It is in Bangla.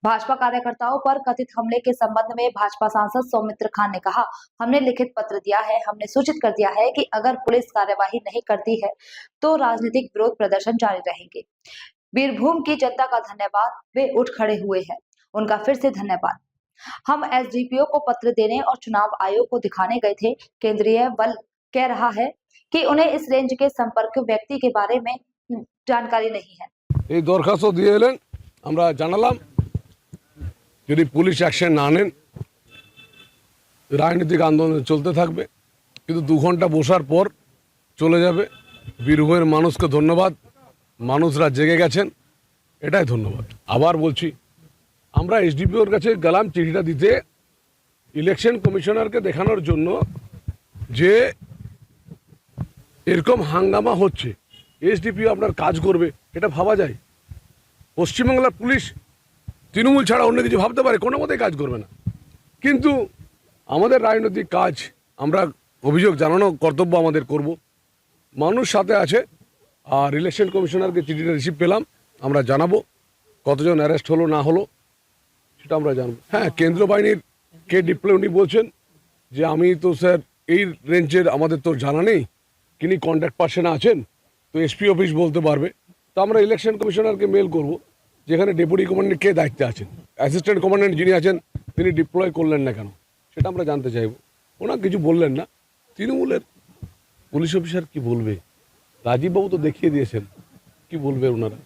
भाजपा कार्यकर्ताओं पर कथित हमले के संबंध में भाजपा सांसद सौमित्र खान ने कहा, हमने लिखित पत्र दिया है, हमने सूचित कर दिया है कि अगर पुलिस कार्यवाही नहीं करती है तो राजनीतिक विरोध प्रदर्शन जारी रहेंगे। बीरभूम की जनता का धन्यवाद, वे उठ खड़े हुए हैं, उनका फिर से धन्यवाद। हम एसडीपीओ को पत्र देने और चुनाव आयोग को दिखाने गए थे। केंद्रीय बल कह रहा है कि उन्हें इस रेंज के संपर्क व्यक्ति के बारे में जानकारी नहीं है। এই দরখাস্ত দিয়ে এলেন, আমরা জানালাম যদি পুলিশ অ্যাকশন না নেন রাজনৈতিক আন্দোলন চলতে থাকবে, কিন্তু 2 ঘন্টা বসার পর চলে যাবে। বীরভূমের মানুষকে ধন্যবাদ, মানুষরা জেগে গেছেন, এটাই ধন্যবাদ। আবার বলছি, আমরা এসডিপিওর কাছে গেলাম চিঠিটা দিতে ইলেকশন কমিশনারকে দেখানোর জন্য যে এরকম হাঙ্গামা হচ্ছে, এসডিপিও আপনার কাজ করবে এটা ভাবা যায়? পশ্চিমবাংলার পুলিশ তৃণমূল ছাড়া অন্য কিছু ভাবতে পারে? কোনো মতেই কাজ করবে না। কিন্তু আমাদের রাজনৈতিক কাজ, আমরা অভিযোগ জানানো কর্তব্য আমাদের করব। মানুষ সাথে আছে। আর ইলেকশন কমিশনারকে চিঠিটা রিসিভ পেলাম, আমরা জানাবো কতজন অ্যারেস্ট হলো না হলো সেটা আমরা জানবো। হ্যাঁ, কেন্দ্রীয় বাহিনীর কে ডিপ্লয় উনি বলছেন যে আমি তো স্যার এই রেঞ্জের আমাদের তো জানা নেই, কিনি কন্ট্যাক্ট পার্সনে আছেন, তো এসপি অফিস বলতে পারবে। তো আমরা ইলেকশন কমিশনারকে মেল করব যেখানে ডেপুটি কমান্ডেন্ট কে দায়িত্বে আছেন, অ্যাসিস্ট্যান্ট কমান্ডেন্ট যিনি আছেন তিনি ডিপ্লয় করলেন না কেন সেটা আমরা জানতে চাইব। ওনারা কিছু বললেন না। তৃণমূলের পুলিশ অফিসার কি বলবে? রাজীববাবু তো দেখিয়ে দিয়েছেন, কি বলবে ওনারা?